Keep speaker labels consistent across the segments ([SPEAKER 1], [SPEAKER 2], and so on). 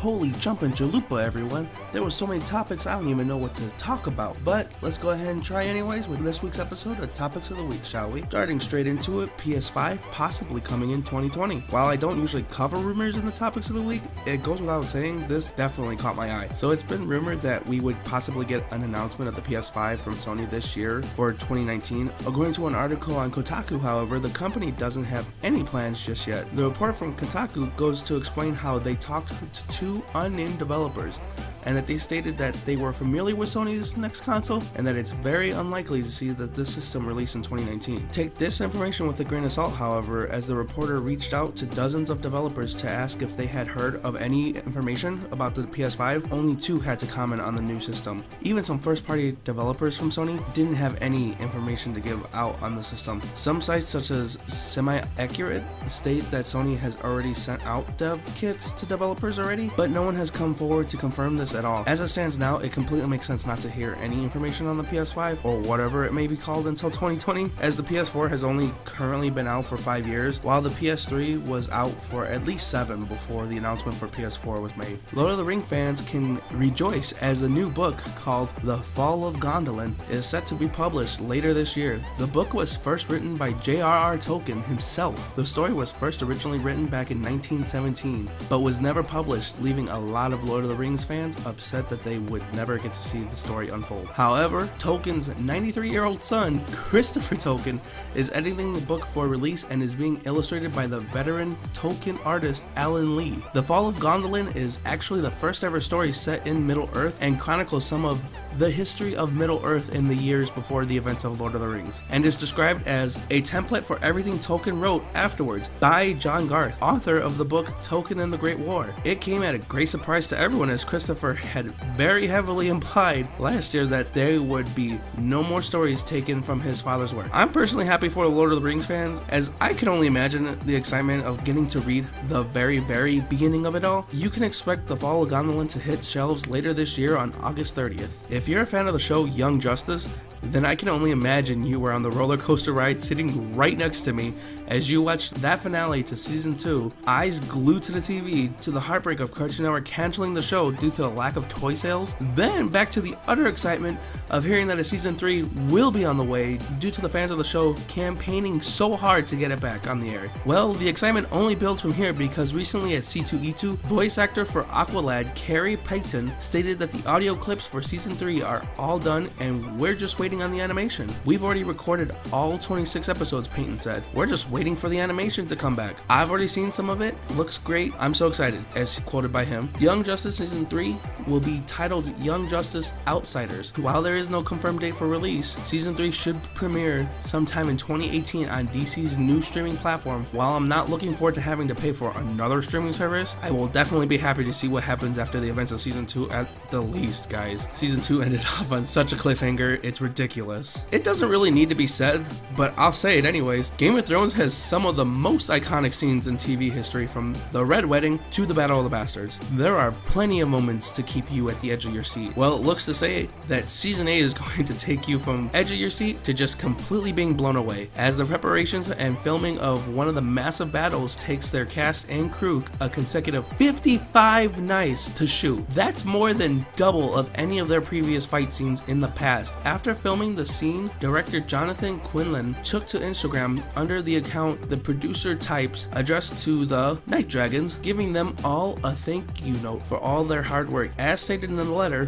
[SPEAKER 1] Holy jumpin' chalupa, everyone. There were so many topics I don't even know what to talk about. But let's go ahead and try anyways with this week's episode of Topics of the Week, shall we? Starting straight into it, PS5 possibly coming in 2020. While I don't usually cover rumors in the Topics of the Week, it goes without saying this definitely caught my eye. So it's been rumored that we would possibly get an announcement of the PS5 from Sony this year for 2019. According to an article on Kotaku, however, the company doesn't have any plans just yet. The report from Kotaku goes to explain how they talked to two unnamed developers and that they stated that they were familiar with Sony's next console and that it's very unlikely to see this system released in 2019. Take this information with a grain of salt, however, as the reporter reached out to dozens of developers to ask if they had heard of any information about the PS5. Only two had to comment on the new system. Even some first-party developers from Sony didn't have any information to give out on the system. Some sites, such as Semi-Accurate, state that Sony has already sent out dev kits to developers already, but no one has come forward to confirm this at all. As it stands now, it completely makes sense not to hear any information on the PS5 or whatever it may be called until 2020, as the PS4 has only currently been out for 5 years, while the PS3 was out for at least 7 before the announcement for PS4 was made. Lord of the Rings fans can rejoice as a new book called The Fall of Gondolin is set to be published later this year. The book was first written by J.R.R. Tolkien himself. The story was first originally written back in 1917, but was never published, leaving a lot of Lord of the Rings fans upset that they would never get to see the story unfold. However, Tolkien's 93-year-old son, Christopher Tolkien, is editing the book for release and is being illustrated by the veteran Tolkien artist Alan Lee. The Fall of Gondolin is actually the first ever story set in Middle-earth and chronicles some of the history of Middle-earth in the years before the events of Lord of the Rings, and is described as a template for everything Tolkien wrote afterwards by John Garth, author of the book Tolkien and the Great War. It came at a great surprise to everyone, as Christopher had very heavily implied last year that there would be no more stories taken from his father's work. I'm personally happy for the Lord of the Rings fans, as I can only imagine the excitement of getting to read the very beginning of it all. You can expect The Fall of Gondolin to hit shelves later this year on August 30th. If you're a fan of the show Young Justice, then I can only imagine you were on the roller coaster ride sitting right next to me as you watched that finale to season 2, eyes glued to the TV, to the heartbreak of Cartoon Network canceling the show due to the lack of toy sales, then back to the utter excitement of hearing that a season 3 will be on the way due to the fans of the show campaigning so hard to get it back on the air. Well, the excitement only builds from here, because recently at C2E2, voice actor for Aqualad, Carrie Payton, stated that the audio clips for season 3 are all done and we're just waiting on the animation. We've already recorded all 26 episodes, Payton said. We're just waiting for the animation to come back. I've already seen some of it. Looks great. I'm so excited, as quoted by him. Young Justice Season 3 will be titled Young Justice Outsiders. While there is no confirmed date for release, Season 3 should premiere sometime in 2018 on DC's new streaming platform. While I'm not looking forward to having to pay for another streaming service, I will definitely be happy to see what happens after the events of Season 2 at the least, guys. Season 2 ended off on such a cliffhanger, it's ridiculous. It doesn't really need to be said, but I'll say it anyways. Game of Thrones has some of the most iconic scenes in TV history, from the Red Wedding to the Battle of the Bastards. There are plenty of moments to keep you at the edge of your seat. Well, it looks to say that Season 8 is going to take you from edge of your seat to just completely being blown away, as the preparations and filming of one of the massive battles takes their cast and crew a consecutive 55 nights to shoot. That's more than double of any of their previous fight scenes in the past. After filming the scene, director Jonathan Quinlan took to Instagram under the account The Producer Types, addressed to the Night Dragons, giving them all a thank you note for all their hard work. As stated in the letter,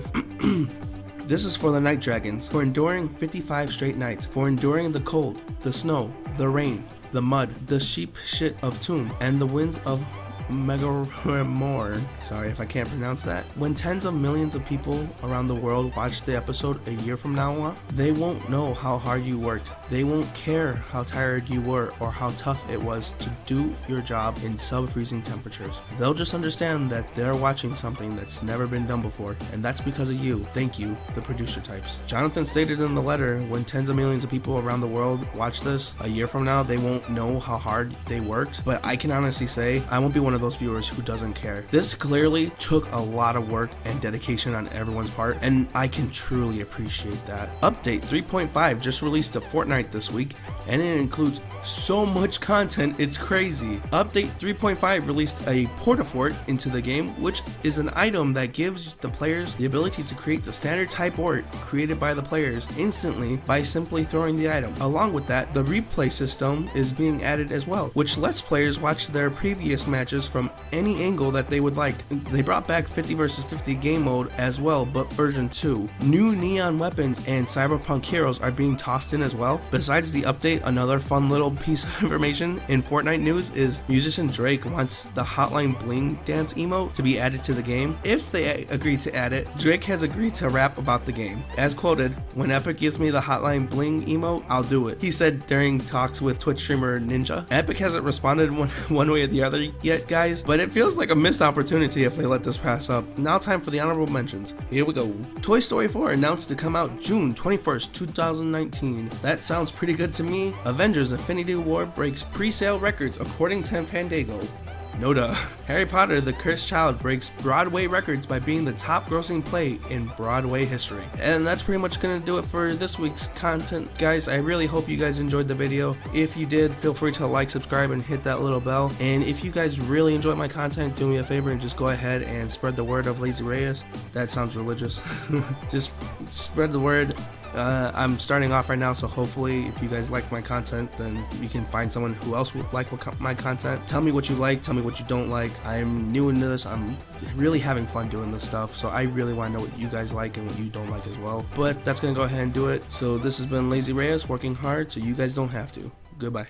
[SPEAKER 1] this is for the Night Dragons, for enduring 55 straight nights, for enduring the cold, the snow, the rain, the mud, the sheep shit of Tomb, and the winds of Megaramor. Sorry if I can't pronounce that. When tens of millions of people around the world watch the episode a year from now on, they won't know how hard you worked. They won't care how tired you were or how tough it was to do your job in sub-freezing temperatures. They'll just understand that they're watching something that's never been done before, and that's because of you. Thank you, the Producer Types. Jonathan stated in the letter, when tens of millions of people around the world watch this a year from now, they won't know how hard they worked, but I can honestly say I won't be one of those viewers who doesn't care. This clearly took a lot of work and dedication on everyone's part, and I can truly appreciate that. Update 3.5 just released to Fortnite this week, and it includes so much content, it's crazy. Update 3.5 released a Portafort into the game, which is an item that gives the players the ability to create the standard type art created by the players instantly by simply throwing the item. Along with that, the replay system is being added as well, which lets players watch their previous matches from any angle that they would like. They brought back 50 vs 50 game mode as well, but version 2. New neon weapons and cyberpunk heroes are being tossed in as well. Besides the update, another fun little piece of information in Fortnite news is musician Drake wants the Hotline Bling dance emote to be added to the game. If they agree to add it, Drake has agreed to rap about the game. As quoted, "When Epic gives me the Hotline Bling emote, I'll do it," he said during talks with Twitch streamer Ninja. Epic hasn't responded one way or the other yet, guys, but it feels like a missed opportunity if they let this pass up. Now time for the honorable mentions. Here we go. Toy Story 4 announced to come out June 21st, 2019. That sounds pretty good to me. Avengers Infinity War breaks pre-sale records according to Fandango. No duh. Harry Potter The Cursed Child breaks Broadway records by being the top grossing play in Broadway history. And that's pretty much gonna do it for this week's content, guys. I really hope you guys enjoyed the video. If you did, feel free to like, subscribe, and hit that little bell. And if you guys really enjoyed my content, do me a favor and just go ahead and spread the word of Lazy Reyes. That sounds religious. Just spread the word. I'm starting off right now, so hopefully if you guys like my content, then you can find someone who else would like my content. Tell me what you like, tell me what you don't like. I'm new into this, I'm really having fun doing this stuff, so I really want to know what you guys like and what you don't like as well. But that's gonna go ahead and do it. So this has been Lazy Reyes, working hard so you guys don't have to. Goodbye.